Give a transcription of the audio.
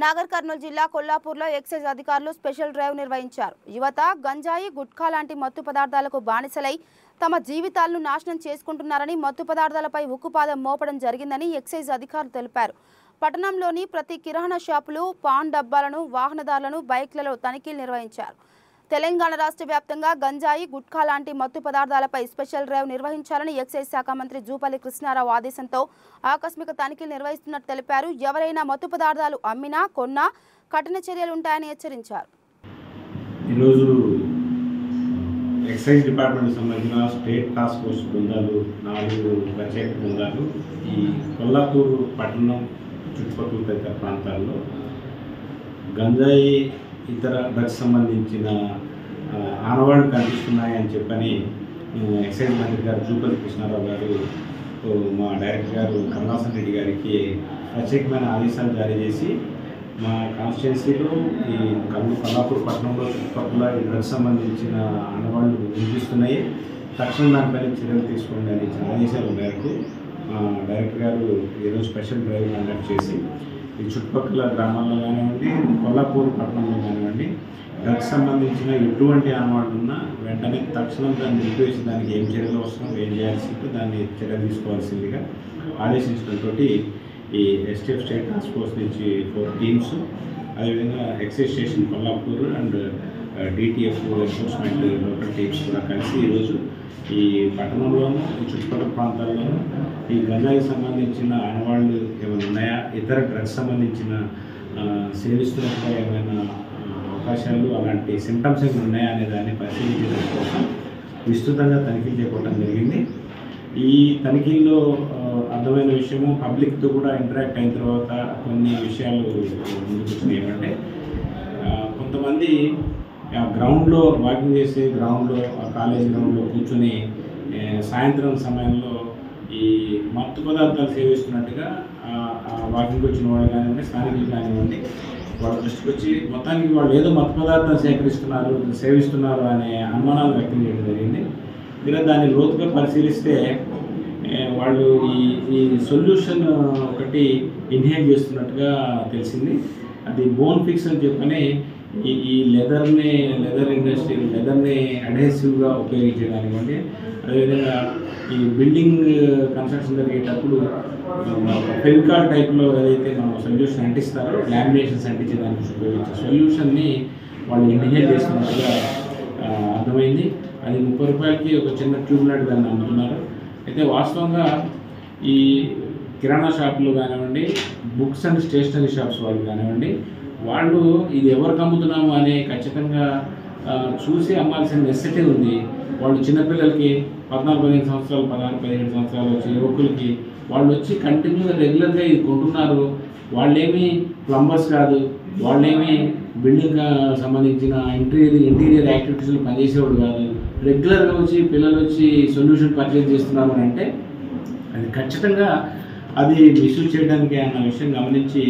నాగర్ కర్నూలు జిల్లా కొల్లాపూర్లో ఎక్సైజ్ అధికారులు special drive నిర్వహించారు. యువత గంజాయి, గుట్కా లాంటి మత్తు పదార్థాలకు బానిసలై తమ జీవితాలను నాశనం చేసుకుంటున్నారని, మత్తు పదార్థాలపై ఉక్కుపాదం మోపడం జరిగిందని ఎక్సైజ్ అధికారులు తెలిపారు. పట్టణంలోని ప్రతి కిరాణా షాపులు, పాన్ డబ్బాలను, వాహనదారులను, బైక్లలో తనిఖీలు నిర్వహించారు. తెలంగాణ రాష్ట్ర వ్యాప్తంగా గంజాయి, గుట్కా లాంటి మత్తు పదార్థాలపై స్పెషల్ డ్రైవ్ నిర్వహించాలని ఎక్సైజ్ శాఖ మంత్రి జూపల్లి కృష్ణారావు ఆదేశంతో ఆకస్మిక తనిఖీలు నిర్వహిస్తున్నట్టు తెలిపారు. ఎవరైనా మత్తు పదార్థాలు అమ్మినా, కొన్నా కఠిన చర్యలు ఉంటాయని హెచ్చరించారు. ఈరోజు ఎక్సైజ్ డిపార్ట్మెంట్ సంబంధించిన స్టేట్ టాస్క్ ఫోర్స్ బృందాలు 4 ప్రత్యేక బృందాలు ఈ కొల్లాపూర్ పట్టణం చుట్టుపక్కల తదితర ప్రాంతాల్లో గంజాయి, ఇతర డ్రగ్స్ సంబంధించిన ఆనవాళ్లు కనిపిస్తున్నాయని చెప్పని ఎక్సైజ్ మంత్రి గారు జూపల్లి కృష్ణారావు గారు మా డైరెక్టర్ గారు కమలాసన్ రెడ్డి గారికి ప్రత్యేకమైన ఆదేశాలు జారీ చేసి మా కాన్స్టిట్యున్సీలో ఈ కొల్లాపూర్ పట్టణంలో చుట్టుపక్కల ఈ డ్రగ్స్ సంబంధించిన ఆనవాళ్లు వినిపిస్తున్నాయి, తక్షణం దానిపైన చర్యలు తీసుకోండి అని ఆదేశాల మేరకు డైరెక్టర్ గారు ఈరోజు స్పెషల్ డ్రైవ్ కండక్ట్ చేసి ఈ చుట్టుపక్కల గ్రామాల్లో కానివ్వండి, కొల్లాపూర్ పట్టణంలో కానివ్వండి డ్రగ్స్ సంబంధించిన ఎటువంటి ఆనవాళ్ళు ఉన్నా వెంటనే తక్షణం దాన్ని నిలిపివేసి దానికి ఏం చర్యలు అవసరం, ఏం చేయాల్సిందో దాన్ని చర్య తీసుకోవాల్సిందిగా ఆదేశించడంతో ఈ ఎస్టీఎఫ్ స్టేట్ టాస్క్ ఫోర్స్ నుంచి 4 టీమ్స్, అదేవిధంగా excise station Kollapur and DTF enforcement local teams కూడా కలిసి ఈరోజు ఈ పట్టణంలోనూ ఈ చుట్టుపక్కల ప్రాంతాల్లోనూ ఈ గంజాయికి సంబంధించిన ఆనవాళ్ళు ఏమైనా ఉన్నాయా, ఇతర డ్రగ్స్ సంబంధించిన సేవిస్తున్నట్టుగా ఏమైనా అవకాశాలు, అలాంటి సింటమ్స్ ఏమైనా ఉన్నాయా అనే దాన్ని పరిశీలించడం కోసం విస్తృతంగా తనిఖీలు చేపట్టడం జరిగింది. ఈ తనిఖీల్లో అర్థమైన విషయము, పబ్లిక్తో కూడా ఇంటరాక్ట్ అయిన తర్వాత కొన్ని విషయాలు ముందుకు వచ్చినాయి. ఏమంటే కొంతమంది గ్రౌండ్లో వాకింగ్ చేసే గ్రౌండ్లో, కాలేజీ గ్రౌండ్లో కూర్చొని సాయంత్రం సమయంలో ఈ మత్తు పదార్థాలు సేవిస్తున్నట్టుగా వాకింగ్కి వచ్చిన వాళ్ళు కానివ్వండి, స్థానికులు కానివ్వండి, వాళ్ళ దృష్టికి వచ్చి మొత్తానికి వాళ్ళు ఏదో మత్తు పదార్థాలు సేవిస్తున్నారు అనే అనుమానాలు వ్యక్తం చేయడం జరిగింది. ఇలా దాన్ని లోతుగా పరిశీలిస్తే వాళ్ళు ఈ సొల్యూషన్ ఒకటి ఇన్హేల్ చేస్తున్నట్టుగా తెలిసింది. అది బోన్ ఫిక్స్ అని చెప్పని ఈ లెదర్ ఇండస్ట్రీ లెదర్ని అడ్హెసివ్గా ఉపయోగించేదానివ్వండి, అదేవిధంగా ఈ బిల్డింగ్ కన్స్ట్రక్షన్ జరిగేటప్పుడు ఫెవికాల్ టైప్లో ఏదైతే మనం సొల్యూషన్ అంటిస్తారో, లామినేషన్స్ అంటించేదానికి ఉపయోగించే సొల్యూషన్ని వాళ్ళు ఇన్హేల్ చేస్తున్నట్టుగా అర్థమైంది. అది 30 రూపాయలకి ఒక చిన్న ట్యూబ్ లాంటి దాన్ని అమ్ముతున్నారు. అయితే వాస్తవంగా ఈ కిరాణా షాపులు కానివ్వండి, బుక్స్ అండ్ స్టేషనరీ షాప్స్ వాళ్ళు కానివ్వండి, వాళ్ళు ఇది ఎవరికి అమ్ముతున్నాము అనే ఖచ్చితంగా చూసి అమ్మాల్సిన నెసెసిటీ ఉంది. వాళ్ళు చిన్నపిల్లలకి 14-15 సంవత్సరాలు, 16-17 సంవత్సరాలు వచ్చే యువకులకి వాళ్ళు వచ్చి కంటిన్యూగా రెగ్యులర్గా ఇది కొంటున్నారు. వాళ్ళేమీ ప్లంబర్స్ కాదు, వాళ్ళేమీ బిల్డింగ్ సంబంధించిన ఇంటీరియర్ యాక్టివిటీస్లో పనిచేసేవాడు కాదు. రెగ్యులర్గా వచ్చి పిల్లలు వచ్చి సొల్యూషన్ పర్చేజ్ చేస్తున్నారు అని అంటే అది ఖచ్చితంగా అది మిస్యూజ్ చేయడానికి అన్న విషయం గమనించి